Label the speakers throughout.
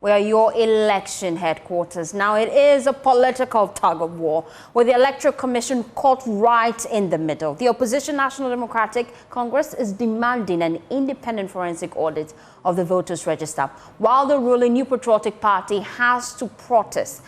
Speaker 1: where your election headquarters. Now, it is a political tug-of-war with the Electoral Commission caught right in the middle. The opposition National Democratic Congress is demanding an independent forensic audit of the voters' register, while the ruling New Patriotic Party has to protest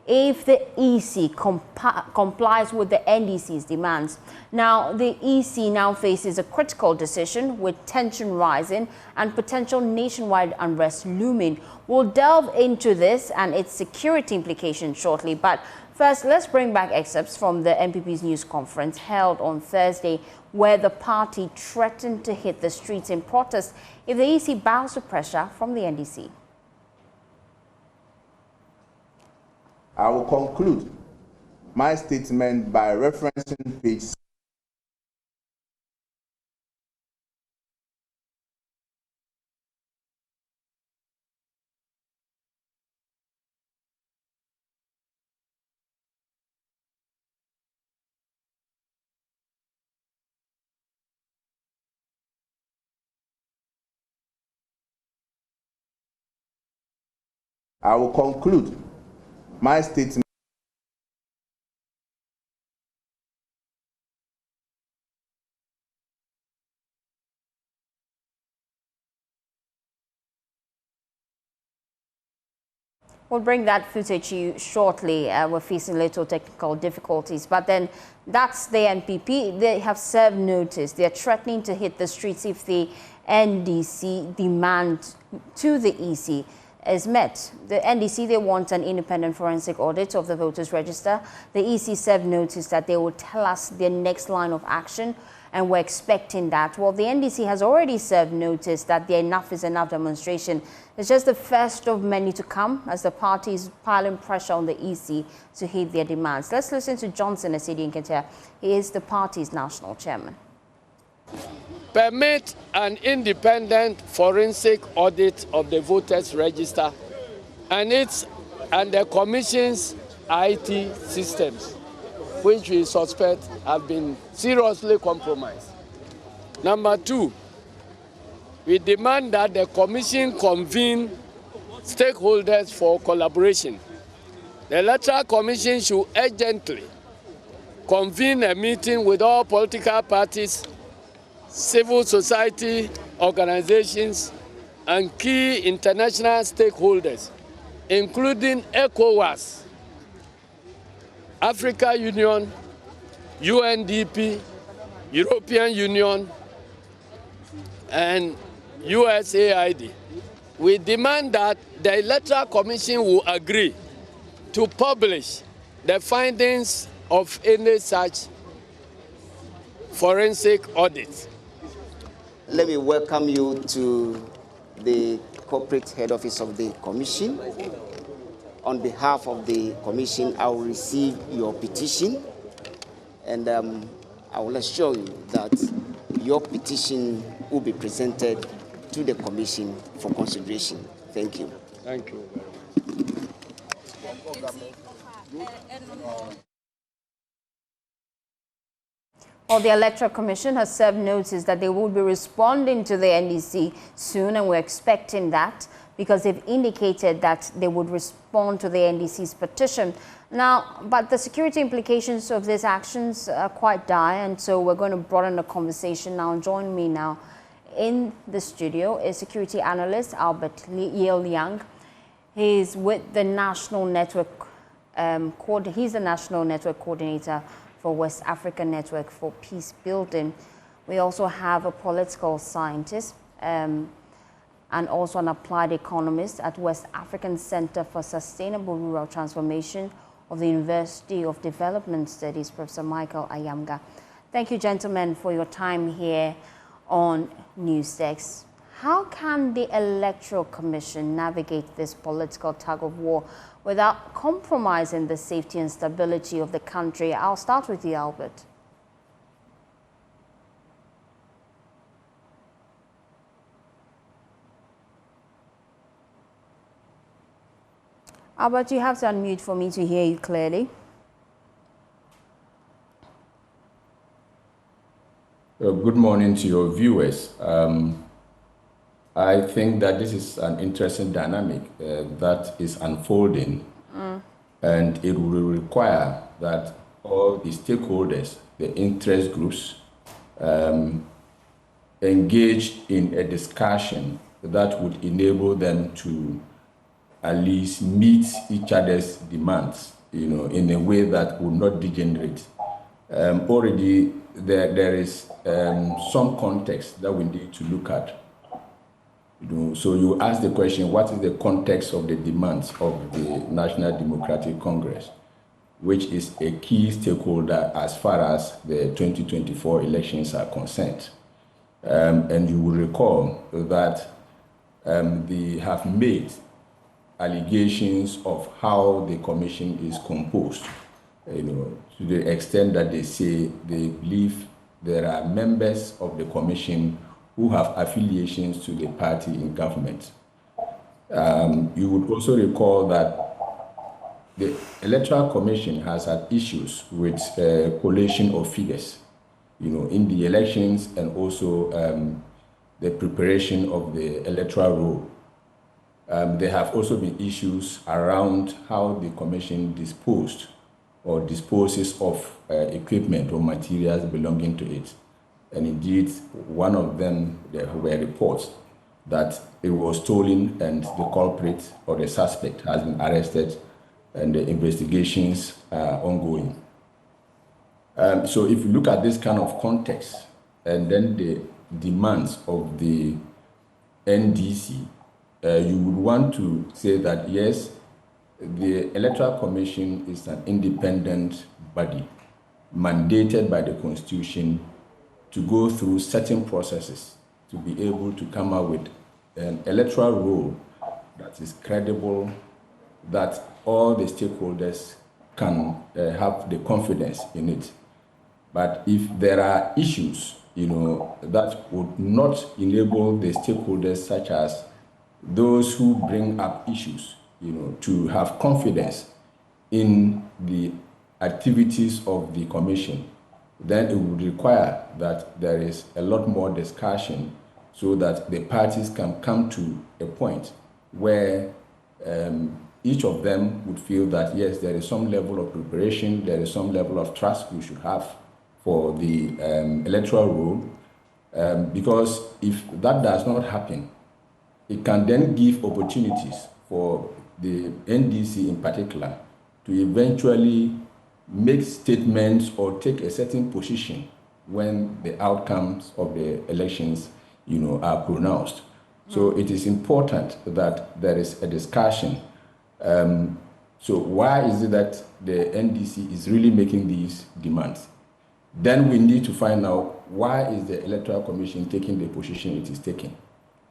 Speaker 1: if the EC complies with the NDC's demands. Now, the EC now faces a critical decision with tension rising and potential nationwide unrest looming. We'll delve into this and its security implications shortly. But first, let's bring back excerpts from the NPP's news conference held on Thursday, where the party threatened to hit the streets in protest if the EC bows to pressure from the NDC.
Speaker 2: I will conclude my statement by referencing page 6. I will conclude my statement
Speaker 1: We'll bring that footage to you shortly. We're facing little technical difficulties, but then that's the NPP. They have served notice. They're threatening to hit the streets if the NDC demand to the EC is met. The NDC, they want an independent forensic audit of the voters' register. The EC served notice that they will tell us their next line of action, and we're expecting that. Well, the NDC has already served notice that the enough is enough demonstration is just the first of many to come as the party is piling pressure on the EC to hit their demands. Let's listen to Johnson Asidi Nketia. He is the party's national chairman.
Speaker 3: Permit an independent forensic audit of the voters' register and the Commission's IT systems, which we suspect have been seriously compromised. Number two, we demand that the Commission convene stakeholders for collaboration. The Electoral Commission should urgently convene a meeting with all political parties, civil society organizations, and key international stakeholders, including ECOWAS, Africa Union, UNDP, European Union, and USAID. We demand that the Electoral Commission will agree to publish the findings of any such forensic audit.
Speaker 4: Let me welcome you to the corporate head office of the Commission. On behalf of the Commission, I will receive your petition, and I will assure you that your petition will be presented to the Commission for consideration. Thank you.
Speaker 3: Thank you.
Speaker 1: Well, the Electoral Commission has served notice that they will be responding to the NDC soon, and we're expecting that because they've indicated that they would respond to the NDC's petition. Now, but the security implications of these actions are quite dire, and so we're going to broaden the conversation now. Join me now in the studio is security analyst Albert Yale Young. He's with the National Network, he's the National Network Coordinator for West African Network for Peace Building. We also have a political scientist and also an applied economist at West African Center for Sustainable Rural Transformation of the University of Development Studies, Professor Michael Ayamga. Thank you, gentlemen, for your time here on NewsDesk. How can the Electoral Commission navigate this political tug-of-war without compromising the safety and stability of the country? I'll start with you, Albert. Albert, you have to unmute for me to hear you clearly.
Speaker 5: Good morning to your viewers. I think that this is an interesting dynamic that is unfolding, and it will require that all the stakeholders, the interest groups, engage in a discussion that would enable them to at least meet each other's demands, in a way that would not degenerate. Already there is some context that we need to look at. So you ask the question, what is the context of the demands of the National Democratic Congress, which is a key stakeholder as far as the 2024 elections are concerned. And you will recall that they have made allegations of how the commission is composed, to the extent that they say they believe there are members of the commission who have affiliations to the party in government. You would also recall that the Electoral Commission has had issues with collation of figures, in the elections, and also the preparation of the electoral roll. There have also been issues around how the commission disposed or disposes of equipment or materials belonging to it. And indeed, one of them, there were reports that it was stolen and the culprit or the suspect has been arrested and the investigations are ongoing. So if you look at this kind of context and then the demands of the NDC, you would want to say that, yes, the Electoral Commission is an independent body mandated by the Constitution to go through certain processes to be able to come out with an electoral roll that is credible, that all the stakeholders can have the confidence in it. But if there are issues, that would not enable the stakeholders, such as those who bring up issues, to have confidence in the activities of the commission, then it would require that there is a lot more discussion so that the parties can come to a point where each of them would feel that, yes, there is some level of preparation, there is some level of trust we should have for the electoral roll, because if that does not happen, it can then give opportunities for the NDC in particular to eventually make statements or take a certain position when the outcomes of the elections, are pronounced. So it is important that there is a discussion. So why is it that the NDC is really making these demands? Then we need to find out, why is the Electoral Commission taking the position it is taking?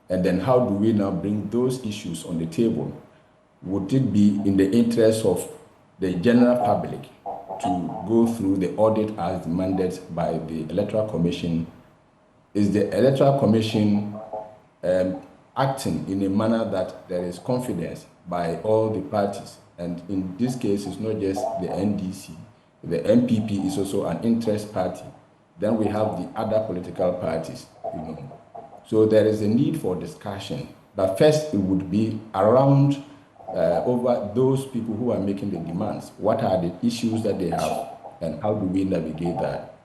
Speaker 5: And then how do we now bring those issues on the table? Would it be in the interest of the general public to go through the audit as demanded by the Electoral Commission? Is the Electoral Commission acting in a manner that there is confidence by all the parties? And in this case, it's not just the NDC. The NPP is also an interest party. Then we have the other political parties. So there is a need for discussion. But first, it would be around over those people who are making the demands. What are the issues that they have, and how do we navigate that?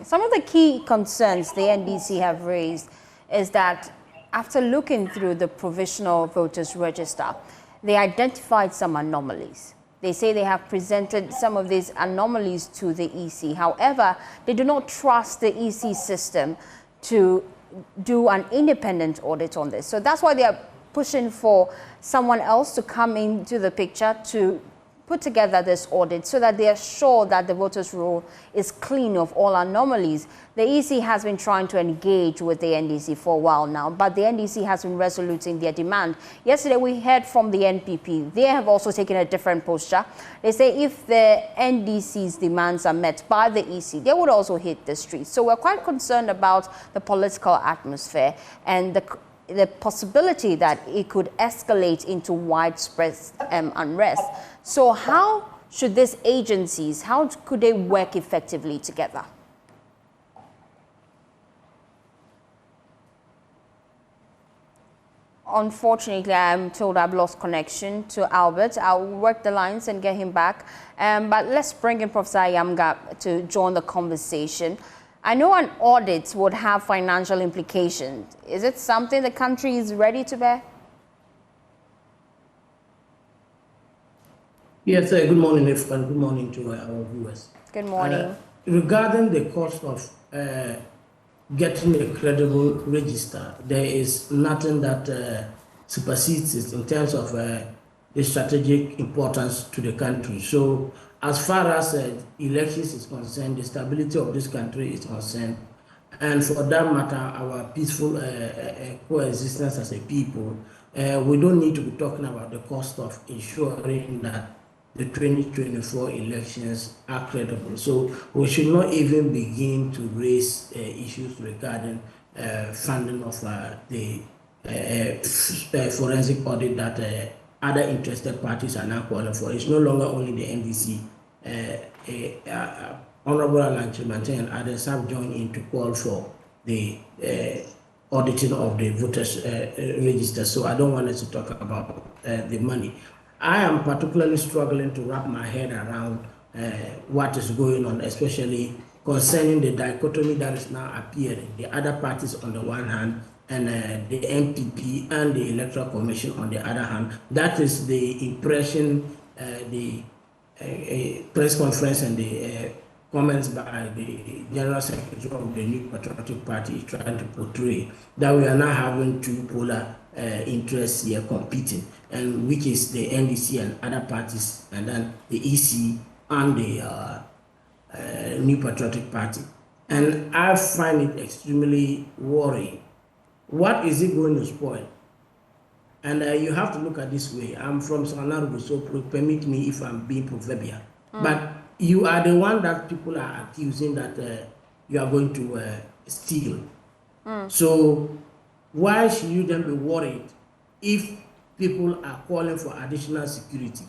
Speaker 1: Some of the key concerns the NDC have raised is that after looking through the provisional voters register, they identified some anomalies. They say they have presented some of these anomalies to the EC. However, they do not trust the EC system to do an independent audit on this. So that's why they are pushing for someone else to come into the picture to put together this audit so that they are sure that the voters' roll is clean of all anomalies. The EC has been trying to engage with the NDC for a while now, but the NDC has been resolute in their demand. Yesterday, we heard from the NPP. They have also taken a different posture. They say if the NDC's demands are met by the EC, they would also hit the streets. So we're quite concerned about the political atmosphere and the possibility that it could escalate into widespread unrest. So how should these agencies, how could they work effectively together? Unfortunately, I'm told I've lost connection to Albert. I'll work the lines and get him back. But let's bring in Professor Ayamga to join the conversation. I know an audit would have financial implications. Is it something the country is ready to bear?
Speaker 6: Yes, good morning, everyone. Good morning to our viewers.
Speaker 1: Good morning.
Speaker 6: Regarding the cost of getting a credible register, there is nothing that supersedes it in terms of the strategic importance to the country. So as far as elections is concerned, the stability of this country is concerned, and for that matter, our peaceful coexistence as a people, we don't need to be talking about the cost of ensuring that the 2024 elections are credible. So we should not even begin to raise issues regarding funding of the forensic audit that other interested parties are now calling for. It's no longer only the NDC. Honorable Alan Chimantin and others have joined in to call for the auditing of the voters register. So I don't want us to talk about the money. I am particularly struggling to wrap my head around what is going on, especially concerning the dichotomy that is now appearing. The other parties on the one hand, and the NPP and the Electoral Commission on the other hand. That is the impression, the press conference and the comments by the General Secretary of the New Patriotic Party is trying to portray, that we are now having two polar interests here competing, and which is the NDC and other parties, and then the EC and the New Patriotic Party. And I find it extremely worrying. What is it going to spoil? And you have to look at this way. I'm from Sanarubu, so permit me if I'm being proverbial. But you are the one that people are accusing that you are going to steal. So why should you then be worried if people are calling for additional security?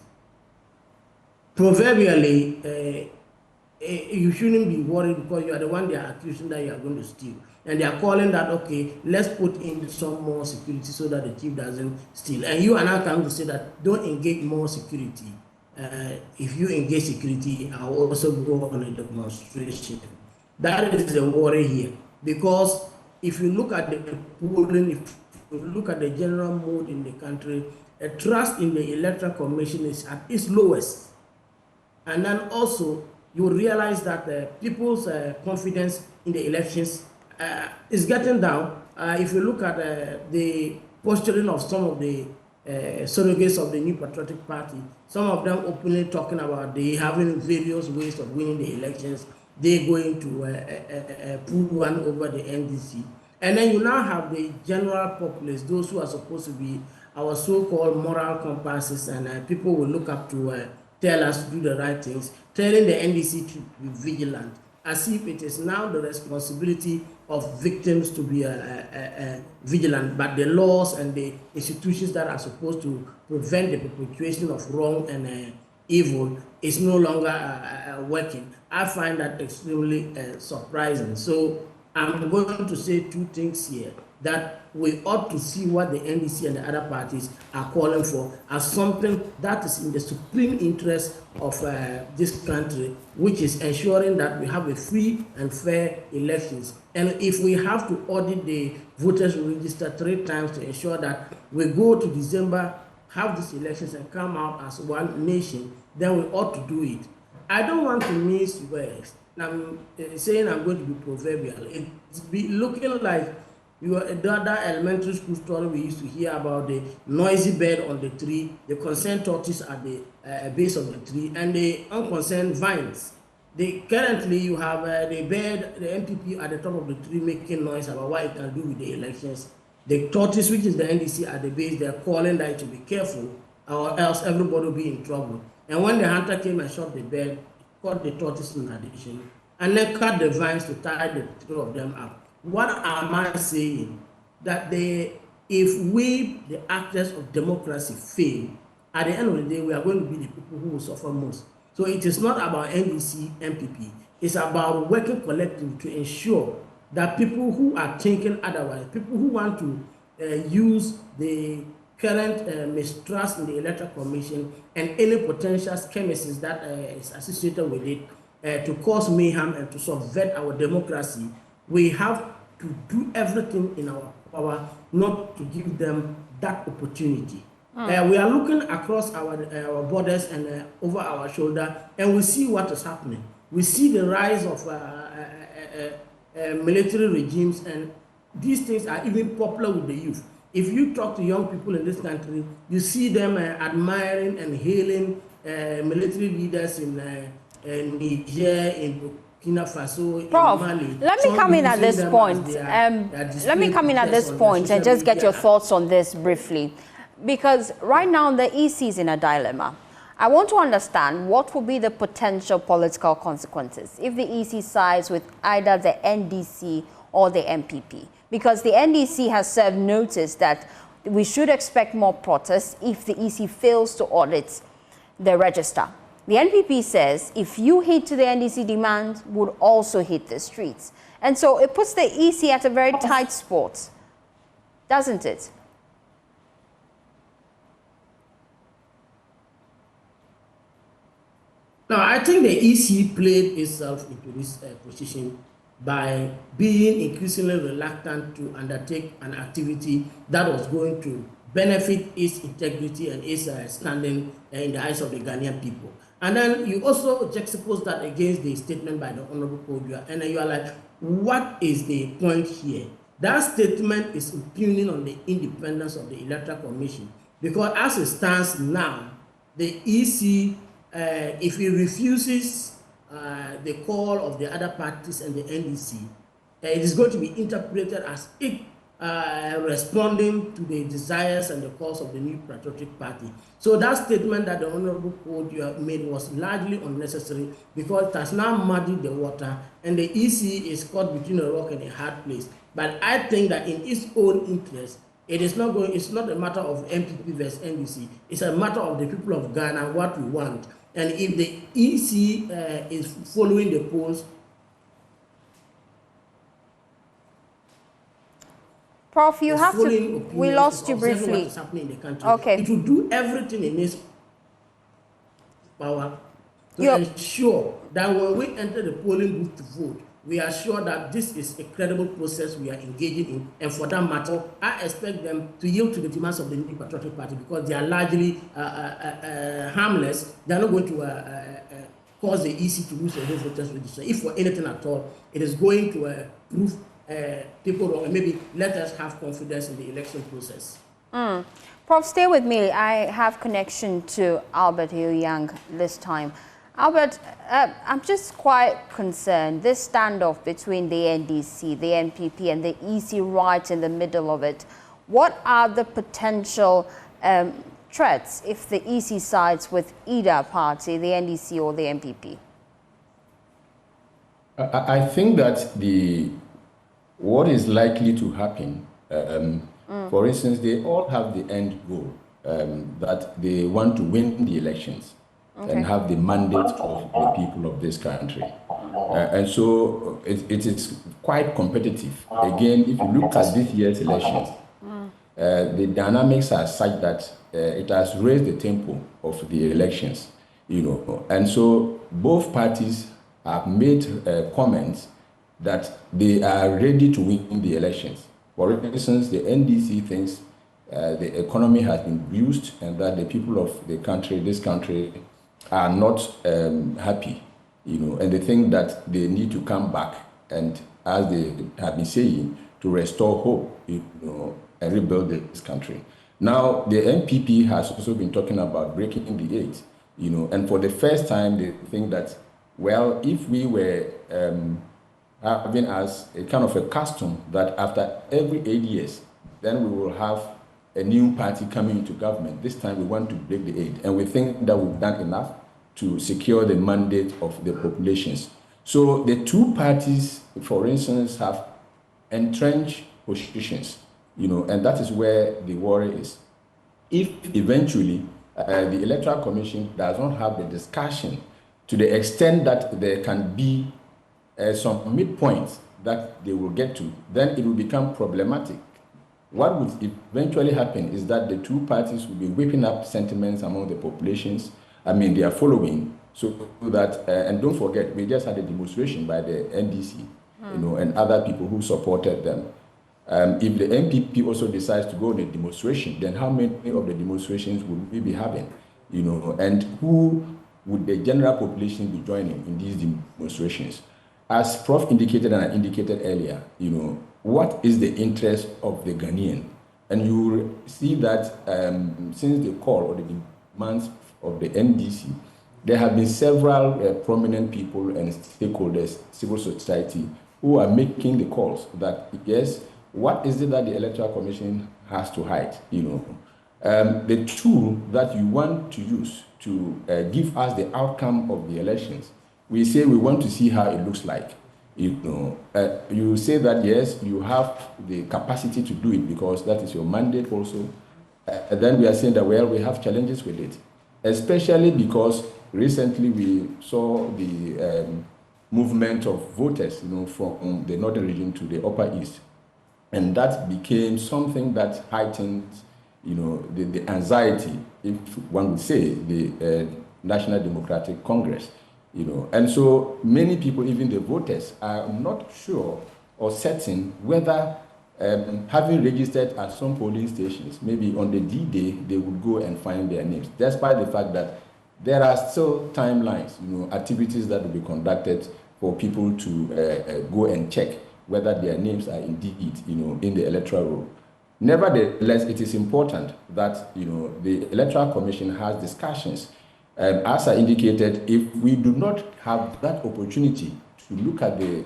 Speaker 6: Proverbially, you shouldn't be worried because you are the one they are accusing that you are going to steal. And they are calling that, okay, let's put in some more security so that the thief doesn't steal. And you are now coming to say that don't engage more security. If you engage security, I will also go on a demonstration. That is the worry here. Because if you look at the polling, if you look at the general mood in the country, trust in the Electoral Commission is at its lowest. And then also, you realize that people's confidence in the elections is getting down. If you look at the posturing of some of the surrogates of the New Patriotic Party, some of them openly talking about they having various ways of winning the elections. They're going to pull one over the NDC. And then you now have the general populace, those who are supposed to be our so-called moral compasses, and people will look up to tell us to do the right things, telling the NDC to be vigilant, as if it is now the responsibility of victims to be vigilant, but the laws and the institutions that are supposed to prevent the perpetuation of wrong and evil is no longer working. I find that extremely surprising. So I'm going to say two things here, that we ought to see what the NDC and the other parties are calling for as something that is in the supreme interest of this country, which is ensuring that we have a free and fair elections. And if we have to audit the voters register 3 times to ensure that we go to December, have these elections and come out as one nation, then we ought to do it. I don't want to miss words. I'm saying I'm going to be proverbial. It's be looking like the other elementary school story we used to hear about the noisy bird on the tree, the concerned tortoise at the base of the tree, and the unconcerned vines. Currently, you have the bird, the NPP at the top of the tree making noise about what it can do with the elections. The tortoise, which is the NDC at the base, they're calling that to be careful, or else everybody will be in trouble. And when the hunter came and shot the bird, caught the tortoise in addition, and then cut the vines to tie the 3 of them up. What am I saying? That if we, the actors of democracy, fail, at the end of the day, we are going to be the people who will suffer most. So it is not about NDC, NPP. It's about working collectively to ensure that people who are thinking otherwise, people who want to use the current mistrust in the Electoral Commission and any potential schemacies that is associated with it to cause mayhem and to subvert our democracy. We have to do everything in our power not to give them that opportunity. We are looking across our borders and over our shoulder, and we see what is happening. We see the rise of military regimes, and these things are even popular with the youth. If you talk to young people in this country, you see them admiring and hailing military leaders in Niger, in Burkina Faso,
Speaker 1: Prof,
Speaker 6: in Mali.
Speaker 1: let me come in at this point. Let me come in at this point and just get your thoughts on this briefly. Because right now the EC is in a dilemma. I want to understand what will be the potential political consequences if the EC sides with either the NDC or the NPP. Because the NDC has served notice that we should expect more protests if the EC fails to audit the register. The NPP says if you hit to the NDC demand, would also hit the streets. And so it puts the EC at a very tight spot, doesn't it?
Speaker 6: Now, I think the EC played itself into this position by being increasingly reluctant to undertake an activity that was going to benefit its integrity and its standing in the eyes of the Ghanaian people. And then you also juxtapose that against the statement by the Honorable Kodua, and then you are like, what is the point here? That statement is impugning on the independence of the Electoral Commission, because as it stands now, the EC, if it refuses the call of the other parties and the NDC, it is going to be interpreted as it responding to the desires and the calls of the New Patriotic Party. So that statement that the Honorable Kodua made was largely unnecessary, because it has now muddied the water and the EC is caught between a rock and a hard place. But I think that in its own interest, it's not a matter of NPP versus NDC. It's a matter of the people of Ghana, what we want. And if the EC is following the polls.
Speaker 1: Prof, you have to, we lost you briefly.
Speaker 6: What is happening in the country.
Speaker 1: Okay.
Speaker 6: It will do everything in its power to ensure that when we enter the polling booth to vote, we are sure that this is a credible process we are engaging in. And for that matter, I expect them to yield to the demands of the New Patriotic Party, because they are largely harmless. They are not going to cause the EC to lose the whole voters register. If for anything at all, it is going to prove people wrong, and maybe let us have confidence in the election process.
Speaker 1: Prof, stay with me. I have connection to Albert Young this time. Albert, I'm just quite concerned. This standoff between the NDC, the NPP, and the EC right in the middle of it. What are the potential threats if the EC sides with either party, the NDC or the NPP?
Speaker 5: I think that what is likely to happen, for instance, they all have the end goal, that they want to win the elections. Okay. And have the mandate of the people of this country. And so it is quite competitive. Again, if you look at this year's elections, the dynamics are such that it has raised the tempo of the elections, And so both parties have made comments that they are ready to win the elections. For instance, the NDC thinks the economy has been bruised and that the people of this country, are not happy, and they think that they need to come back and, as they have been saying, to restore hope, and rebuild this country. Now, the NPP has also been talking about breaking the 8, and for the first time they think that, well, if we were having as a kind of a custom that after every 8 years, then we will have a new party coming into government. This time we want to break the 8, and we think that we've done enough to secure the mandate of the populations. So the two parties, for instance, have entrenched positions, and that is where the worry is. If eventually the Electoral Commission does not have the discussion to the extent that there can be some midpoints that they will get to, then it will become problematic. what would eventually happen is that the two parties will be whipping up sentiments among the populations. I mean, they are following, so that, and don't forget, we just had a demonstration by the NDC, and other people who supported them. If the NPP also decides to go on a demonstration, then how many of the demonstrations would we be having, and who would the general population be joining in these demonstrations? As Prof indicated and I indicated earlier, what is the interest of the Ghanaian? And you will see that since the call or the demands of the NDC, there have been several prominent people and stakeholders, civil society, who are making the calls that, yes, what is it that the Electoral Commission has to hide? The tool that you want to use to give us the outcome of the elections, we say we want to see how it looks like. You say that, yes, you have the capacity to do it because that is your mandate also. Then we are saying that, well, we have challenges with it, especially because recently we saw the movement of voters, from the northern region to the upper east. And that became something that heightened, the anxiety, if one would say, the National Democratic Congress. And so many people, even the voters, are not sure or certain whether having registered at some polling stations, maybe on the D-Day, they would go and find their names, despite the fact that there are still timelines, activities that will be conducted for people to go and check whether their names are indeed, in the electoral roll. Nevertheless, it is important that, the Electoral Commission has discussions. As I indicated, if we do not have that opportunity to look at the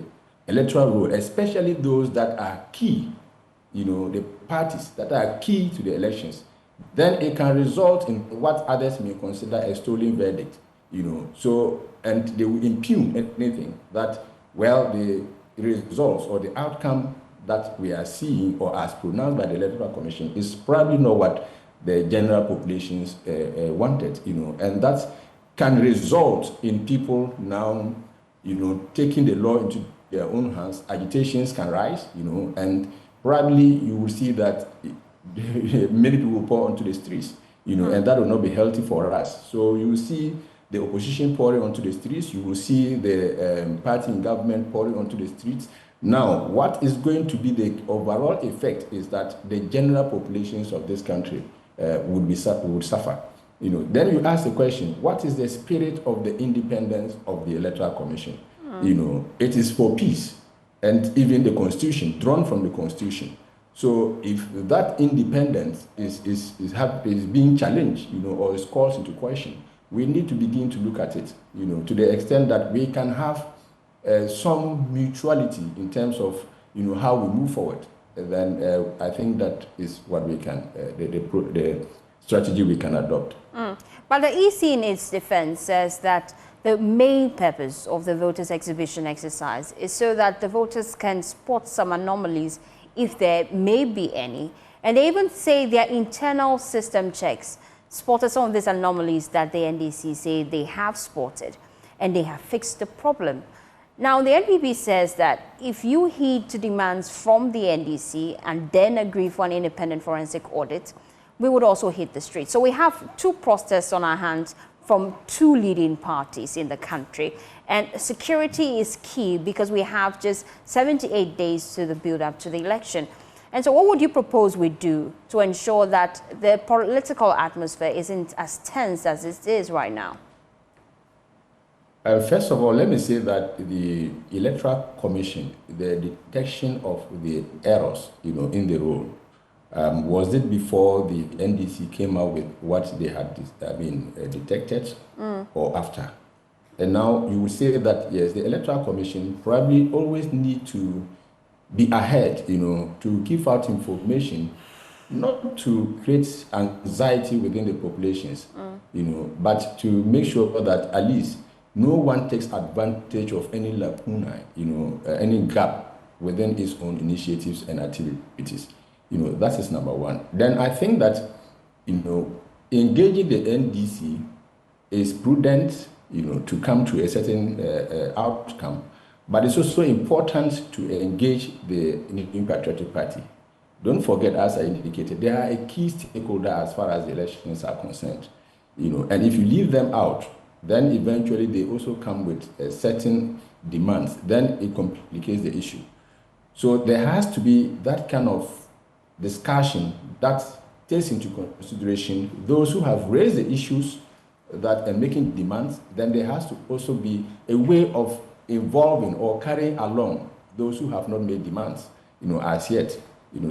Speaker 5: electoral roll, especially those that are key, the parties that are key to the elections, then it can result in what others may consider a stolen verdict, and they will impugn anything that, well, the results or the outcome that we are seeing or as pronounced by the Electoral Commission is probably not what the general populations wanted, and that can result in people now, taking the law into their own hands. Agitations can rise, and probably you will see that many people will pour onto the streets, and that will not be healthy for us. So you will see the opposition pouring onto the streets. You will see the party in government pouring onto the streets. Now, what is going to be the overall effect is that the general populations of this country would suffer. Then you ask the question, what is the spirit of the independence of the Electoral Commission? It is for peace, and even the Constitution, drawn from the Constitution. So if that independence is being challenged, or is called into question, we need to begin to look at it, to the extent that we can have some mutuality in terms of, how we move forward. Then I think that is what we can, the strategy we can adopt.
Speaker 1: But the EC in its defense says that the main purpose of the voters' exhibition exercise is so that the voters can spot some anomalies if there may be any. And they even say their internal system checks spotted some of these anomalies that the NDC say they have spotted and they have fixed the problem. Now, the NPP says that if you heed to demands from the NDC and then agree for an independent forensic audit, we would also hit the street. So we have two protests on our hands from two leading parties in the country. And security is key because we have just 78 days to the build up to the election. And so what would you propose we do to ensure that the political atmosphere isn't as tense as it is right now?
Speaker 5: First of all, let me say that the Electoral Commission, the detection of the errors, in the role, was it before the NDC came out with what they had detected, or after? And now you will say that, yes, the Electoral Commission probably always need to be ahead, to give out information, not to create anxiety within the populations, but to make sure that at least no one takes advantage of any lacuna, any gap within its own initiatives and activities. That is number one. Then I think that, engaging the NDC is prudent, to come to a certain outcome, but it's also important to engage the New Patriotic Party, don't forget, as I indicated, they are a key stakeholder as far as the elections are concerned. And if you leave them out, then eventually they also come with certain demands. Then it complicates the issue. So there has to be that kind of discussion that takes into consideration those who have raised the issues that are making demands. Then there has to also be a way of involving or carrying along those who have not made demands, as yet,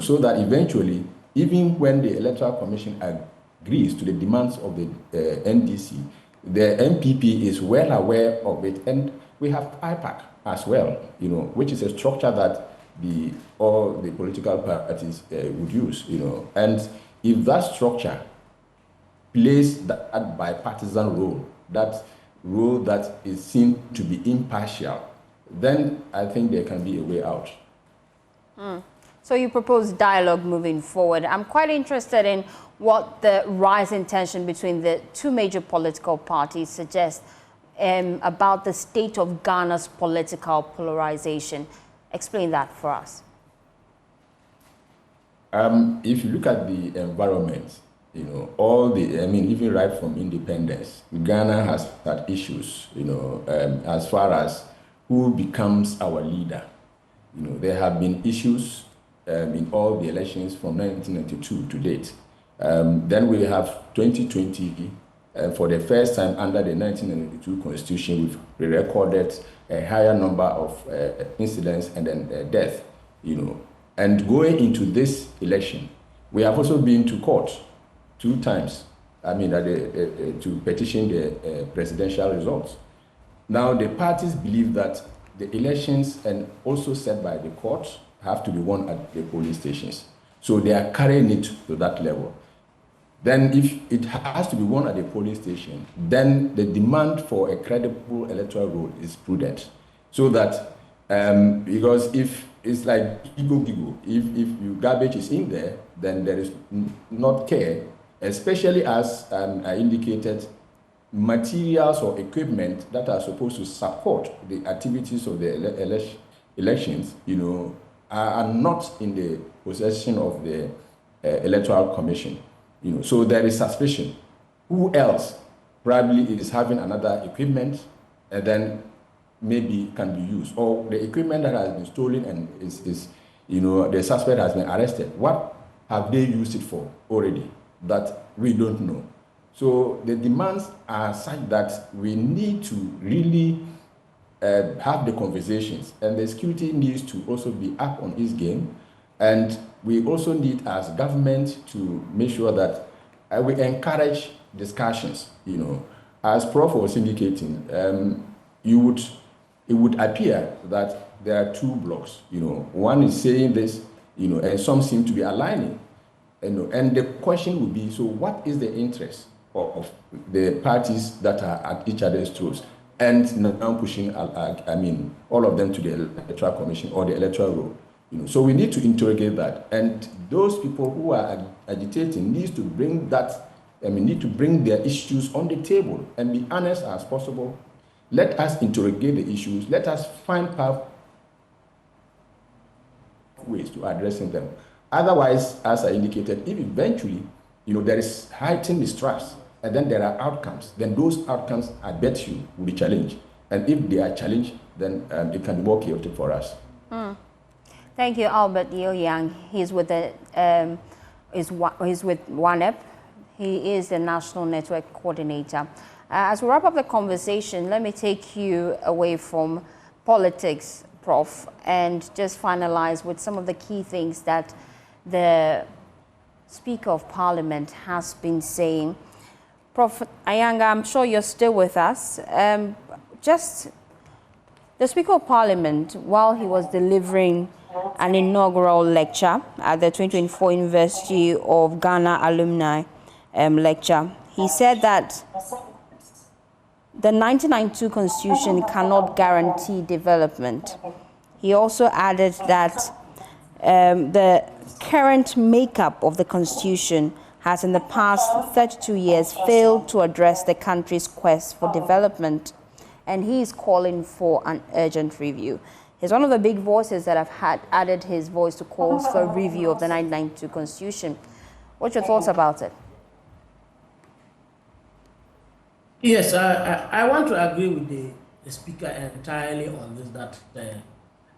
Speaker 5: so that eventually, even when the Electoral Commission agrees to the demands of the NDC, the NPP is well aware of it, and we have IPAC as well, which is a structure that all the political parties would use, and if that structure plays that bipartisan role, that role that is seen to be impartial, then I think there can be a way out.
Speaker 1: So you propose dialogue moving forward. I'm quite interested in what the rising tension between the two major political parties suggests about the state of Ghana's political polarization. Explain that for us.
Speaker 5: If you look at the environment, even right from independence, Ghana has had issues, as far as who becomes our leader. There have been issues in all the elections from 1992 to date. Then we have 2020, for the first time under the 1992 Constitution, we've recorded a higher number of incidents and then death, And going into this election, we have also been to court 2 times, to petition the presidential results. Now, the parties believe that the elections, and also set by the court, have to be won at the polling stations. So they are carrying it to that level. Then if it has to be won at the polling station, then the demand for a credible electoral roll is prudent. So that, because if it's like gigo, if your garbage is in there, then there is not care, especially as I indicated, materials or equipment that are supposed to support the activities of the elections, are not in the possession of the Electoral Commission. So there is suspicion. Who else probably is having another equipment and then maybe can be used, or the equipment that has been stolen and is the suspect has been arrested. What have they used it for already that we don't know? So the demands are such that we need to really have the conversations, and the security needs to also be up on its game, and we also need as government to make sure that we encourage discussions. As Prof was indicating, it would appear that there are 2 blocks. One is saying this, and some seem to be aligning. And the question would be, so what is the interest of the parties that are at each other's throats, and now pushing, all of them to the Electoral Commission or the electoral roll? So we need to interrogate that, and those people who are agitating need to bring their issues on the table and be honest as possible. Let us interrogate the issues. Let us find ways to addressing them. Otherwise, as I indicated, if eventually, there is heightened mistrust, and then there are outcomes, then those outcomes, I bet you, will be challenged. And if they are challenged, then it can be more chaotic for us.
Speaker 1: Thank you, Albert Yoyang. He's with WANEP. He is the National Network Coordinator. As we wrap up the conversation, let me take you away from politics, Prof, and just finalize with some of the key things that the Speaker of Parliament has been saying. Prof Ayanga, I'm sure you're still with us. Just the Speaker of Parliament, while he was delivering an inaugural lecture at the 2024 University of Ghana Alumni lecture, he said that the 1992 Constitution cannot guarantee development. He also added that the current makeup of the Constitution has in the past 32 years failed to address the country's quest for development, and he is calling for an urgent review. He's one of the big voices that have added his voice to calls for a review of the 1992 Constitution. What's your thoughts about it?
Speaker 6: Yes, I want to agree with the speaker entirely on this, that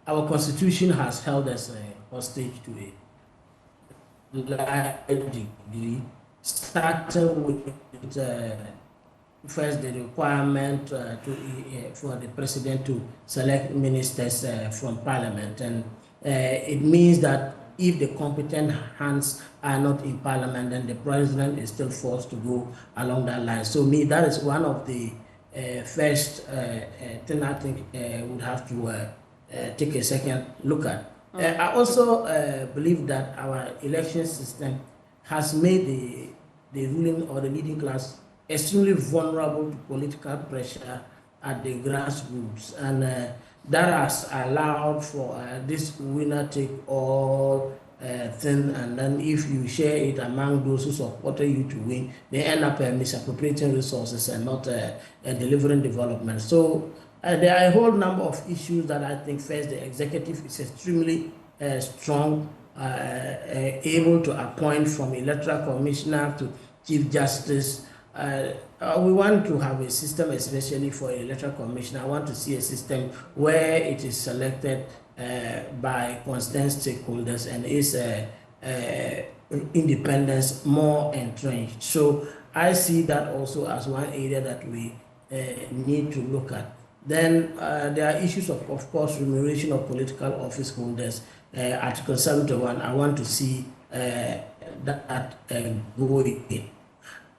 Speaker 6: our Constitution has held us hostage to a large degree, starting with first the requirement for the president to select ministers from parliament, and it means that if the competent hands are not in parliament, then the president is still forced to go along that line. So that is one of the first thing I think would have to take a second look at. I also believe that our election system has made the ruling or the leading class extremely vulnerable to political pressure at the grassroots, and that has allowed for this winner-take-all thing, and then if you share it among those who supported you to win, they end up misappropriating resources and not delivering development. So there are a whole number of issues that I think first the executive is extremely strong, able to appoint from electoral commissioner to chief justice. We want to have a system, especially for electoral commission. I want to see a system where it is selected by concerned stakeholders and its independence more entrenched. So I see that also as one area that we need to look at. Then there are issues of course, remuneration of political office holders. Article 71, I want to see that go in.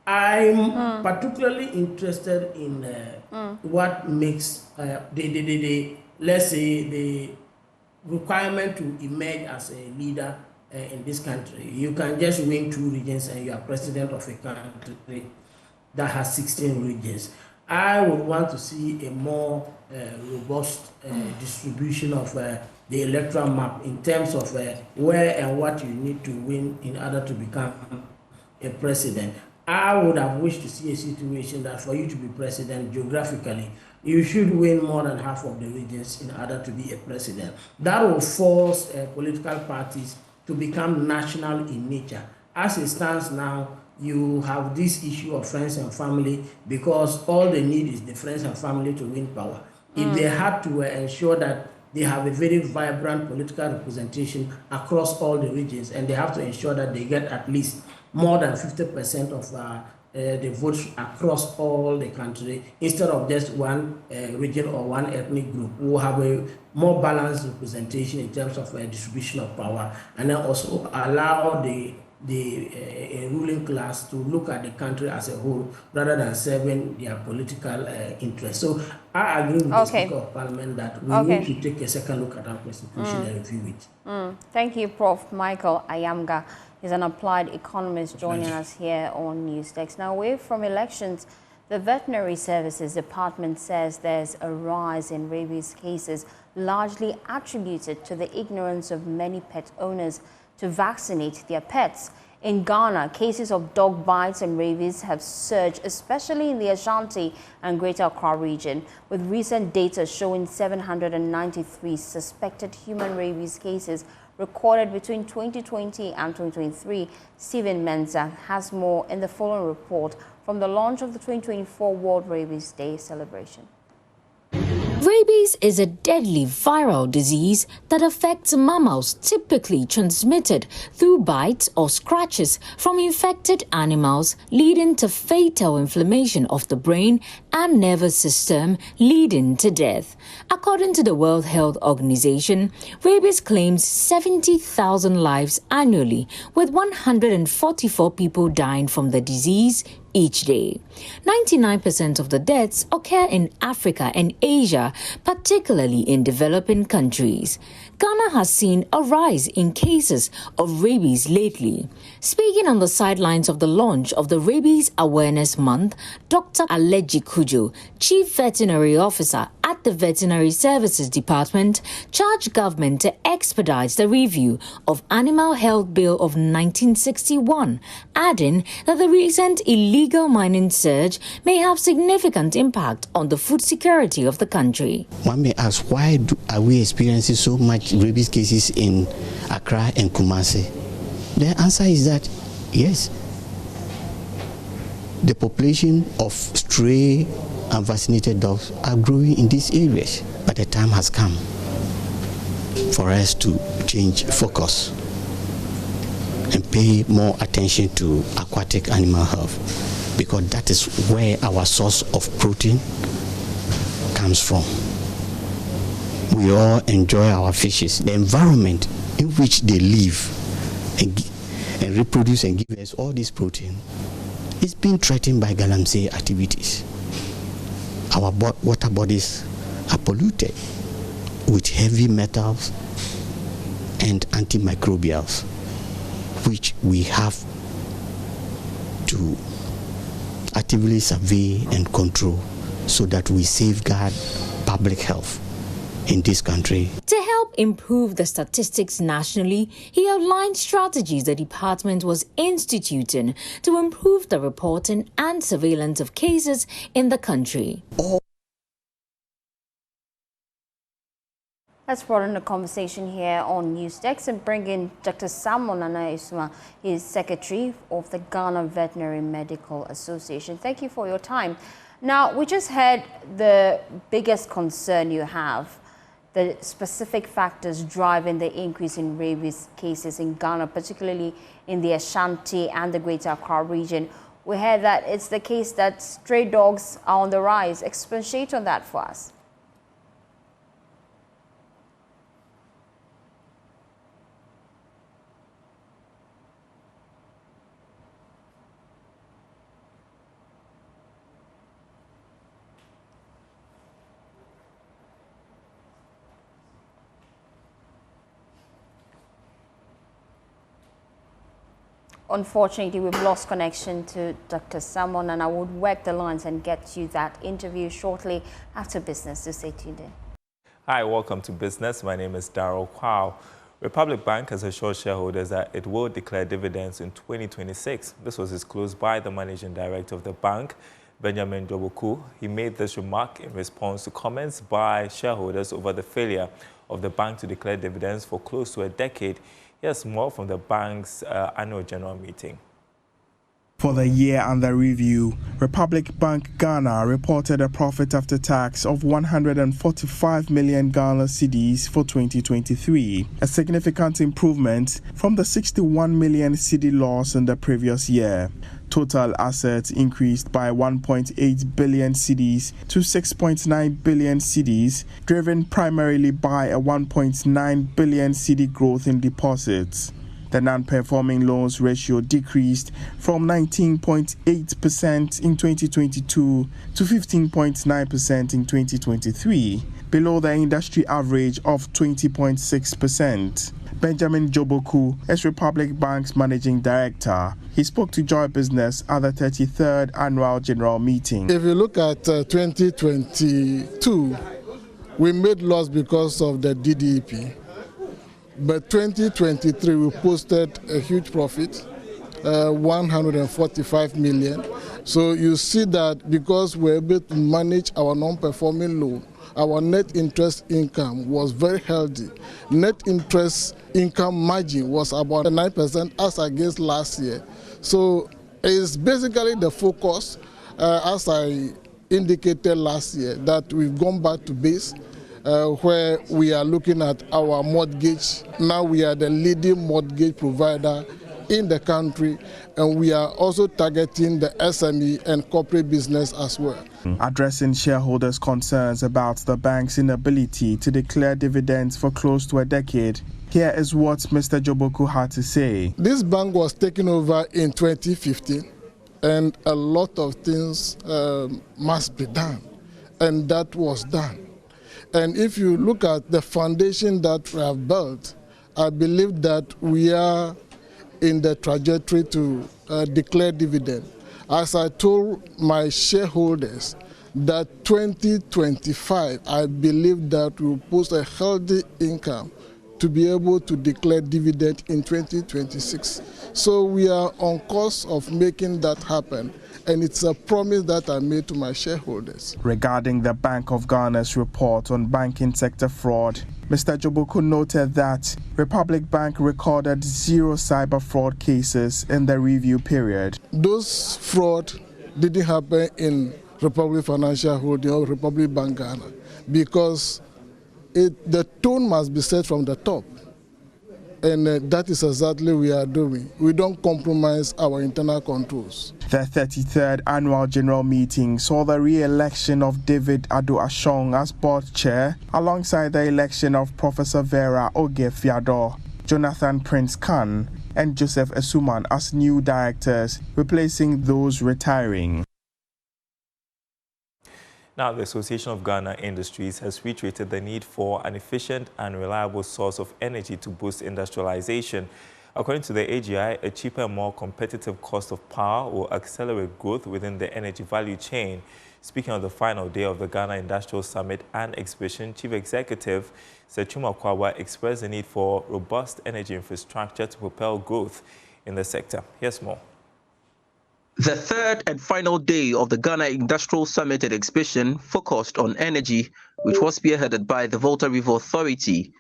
Speaker 6: I'm particularly interested in what makes let's say the requirement to emerge as a leader in this country. You can just win 2 regions and you are president of a country that has 16 regions. I would want to see a more robust distribution of the electoral map in terms of where and what you need to win in order to become a president. I would have wished to see a situation that for you to be president geographically, you should win more than half of the regions in order to be a president. That will force political parties to become national in nature. As it stands now, you have this issue of friends and family because all they need is the friends and family to win power. If they had to ensure that they have a very vibrant political representation across all the regions, and they have to ensure that they get at least more than 50% of the votes across all the country, instead of just one region or one ethnic group. We will have a more balanced representation in terms of distribution of power, and then also allow the ruling class to look at the country as a whole rather than serving their political interests. So I agree with the Speaker of Parliament that we need to take a second look at our Constitution and review it.
Speaker 1: Thank you, Prof. Michael Ayamga. He's an applied economist joining us here on Newsdesk. Now, away from elections, the Veterinary Services Department says there's a rise in rabies cases, largely attributed to the ignorance of many pet owners to vaccinate their pets. In Ghana, cases of dog bites and rabies have surged, especially in the Ashanti and Greater Accra region, with recent data showing 793 suspected human rabies cases recorded between 2020 and 2023. Stephen Mensah has more in the following report from the launch of the 2024 World Rabies Day celebration.
Speaker 7: Rabies is a deadly viral disease that affects mammals, typically transmitted through bites or scratches from infected animals, leading to fatal inflammation of the brain and nervous system, leading to death. According to the World Health Organization, rabies claims 70,000 lives annually, with 144 people dying from the disease each day. 99% of the deaths occur in Africa and Asia, particularly in developing countries. Ghana has seen a rise in cases of rabies lately. Speaking on the sidelines of the launch of the Rabies Awareness Month, Dr. Aleji Kujo, Chief Veterinary Officer at the the Veterinary Services Department charged government to expedite the review of Animal Health Bill of 1961, adding that the recent illegal mining surge may have significant impact on the food security of the country.
Speaker 8: One may ask, why are we experiencing so much rabies cases in Accra and Kumasi? The answer is that, yes, the population of stray unvaccinated dogs are growing in these areas, but the time has come for us to change focus and pay more attention to aquatic animal health, because that is where our source of protein comes from. We all enjoy our fishes. The environment in which they live and reproduce and give us all this protein is being threatened by galamsey activities. Our water bodies are polluted with heavy metals and antimicrobials, which we have to actively survey and control so that we safeguard public health in this country.
Speaker 7: To help improve the statistics nationally, he outlined strategies the department was instituting to improve the reporting and surveillance of cases in the country.
Speaker 1: Let's broaden the conversation here on Newsdesk and bring in Dr. Samuel Nana-Isuma. He is Secretary of the Ghana Veterinary Medical Association. Thank you for your time. Now, we just heard the biggest concern you have, the specific factors driving the increase in rabies cases in Ghana, particularly in the Ashanti and the Greater Accra region. We heard that it's the case that stray dogs are on the rise. Expatiate on that for us. Unfortunately, we've lost connection to Dr. Salmon, and I would work the lines and get you that interview shortly after business. So stay tuned in.
Speaker 9: Hi, welcome to Business. My name is Darryl Kwao. Republic Bank has assured shareholders that it will declare dividends in 2026. This was disclosed by the Managing Director of the bank, Benjamin Joboku. He made this remark in response to comments by shareholders over the failure of the bank to declare dividends for close to a decade. Here's more from the bank's annual general meeting.
Speaker 10: For the year under review, Republic Bank Ghana reported a profit after tax of 145 million Ghana cedis for 2023, a significant improvement from the 61 million cedi loss in the previous year. Total assets increased by 1.8 billion cedis to 6.9 billion cedis, driven primarily by a 1.9 billion cedi growth in deposits. The non-performing loans ratio decreased from 19.8% in 2022 to 15.9% in 2023, below the industry average of 20.6%. Benjamin Joboku is Republic Bank's Managing Director. He spoke to Joy Business at the 33rd Annual General Meeting.
Speaker 11: If you look at 2022, we made loss because of the DDEP. But 2023, we posted a huge profit, 145 million. So you see that because we're able to manage our non-performing loan, our net interest income was very healthy. Net interest income margin was about 9% as against last year. So it's basically the focus, as I indicated last year, that we've gone back to base. Where we are looking at our mortgage. Now we are the leading mortgage provider in the country, and we are also targeting the SME and corporate business as well.
Speaker 10: Addressing shareholders' concerns about the bank's inability to declare dividends for close to a decade, here is what Mr. Joboku had to say.
Speaker 11: This bank was taken over in 2015, and a lot of things must be done, and that was done. And if you look at the foundation that we have built, I believe that we are in the trajectory to declare dividend. As I told my shareholders, that 2025, I believe that we will post a healthy income to be able to declare dividend in 2026. So we are on course of making that happen, and it's a promise that I made to my shareholders.
Speaker 10: Regarding the Bank of Ghana's report on banking sector fraud, Mr. Joboku noted that Republic Bank recorded 0 cyber fraud cases in the review period.
Speaker 11: Those fraud didn't happen in Republic Financial Holding or Republic Bank Ghana because the tone must be set from the top. And that is exactly what we are doing. We don't compromise our internal controls.
Speaker 10: The 33rd Annual General Meeting saw the re-election of David Ado-Ashong as board chair, alongside the election of Professor Vera Oge-Fiado, Jonathan Prince Khan, and Joseph Esuman as new directors, replacing those retiring.
Speaker 9: Now, the Association of Ghana Industries has reiterated the need for an efficient and reliable source of energy to boost industrialization. According to the AGI, a cheaper and more competitive cost of power will accelerate growth within the energy value chain. Speaking on the final day of the Ghana Industrial Summit and Exhibition, Chief Executive Chuma Kwabwa expressed the need for robust energy infrastructure to propel growth in the sector. Here's more.
Speaker 12: The third and final day of the Ghana Industrial Summit and Exhibition focused on energy, which was spearheaded by the Voters Register Authority.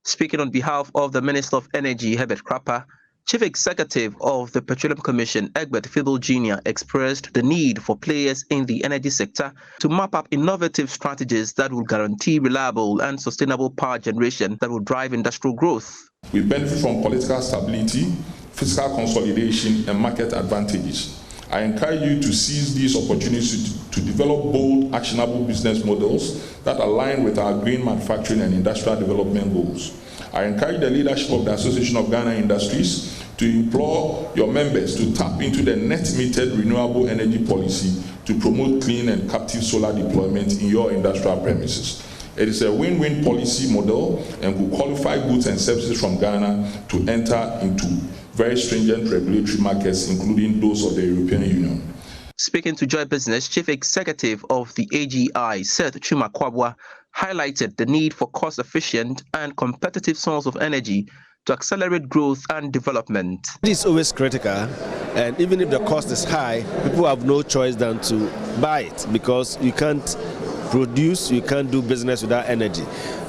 Speaker 12: Speaking on behalf of the Minister of Energy, Herbert Krapah, Chief Executive of the Petroleum Commission, Egbert Fidel Jr., expressed the need for players in the energy sector to map up innovative strategies that will guarantee reliable and sustainable power generation that will drive industrial growth.
Speaker 13: We benefit from political stability, fiscal consolidation, and market advantages. I encourage you to seize these opportunities to develop bold, actionable business models that align with our green manufacturing and industrial development goals. I encourage the leadership of the Association of Ghana Industries to implore your members to tap into the net-metered renewable energy policy to promote clean and captive solar deployment in your industrial premises. It is a win-win policy model and will qualify goods and services from Ghana to enter into very stringent regulatory markets, including those of the European Union.
Speaker 12: Speaking to Joy Business, Chief Executive of the AGI, Seth Chuma Kwabwa, highlighted the need for cost-efficient and competitive source of energy to accelerate growth and development.
Speaker 14: It is always critical, and even if the cost is high, people have no choice than to buy it because you can't produce, you can't do business without energy.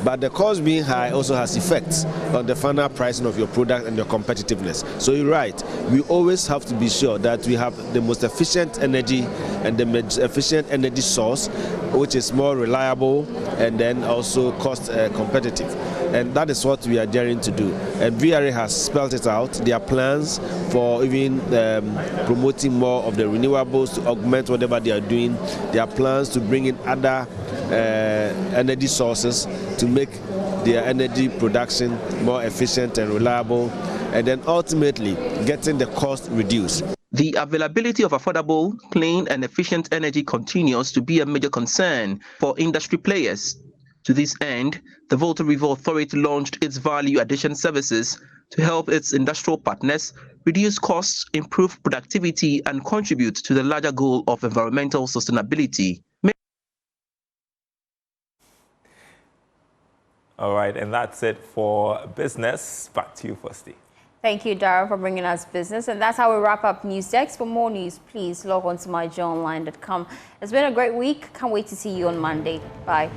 Speaker 14: But the cost being high also has effects on the final pricing of your product and your competitiveness. So you're right, we always have to be sure that we have the most efficient energy and the most efficient energy source, which is more reliable and then also cost competitive. And that is what we are daring to do. And VRA has spelled it out, their plans for even promoting more of the renewables to augment whatever they are doing, their plans to bring in other energy sources to make their energy production more efficient and reliable, and then ultimately getting the cost reduced.
Speaker 12: The availability of affordable, clean and efficient energy continues to be a major concern for industry players. To this end, the Voters Register Authority launched its value addition services to help its industrial partners reduce costs, improve productivity and contribute to the larger goal of environmental sustainability.
Speaker 9: All right, and that's it for business. Back to you, Fosti.
Speaker 1: Thank you, Dara, for bringing us business. And that's how we wrap up News Desk. For more news, please log on to myjoyonline.com. It's been a great week. Can't wait to see you on Monday. Bye.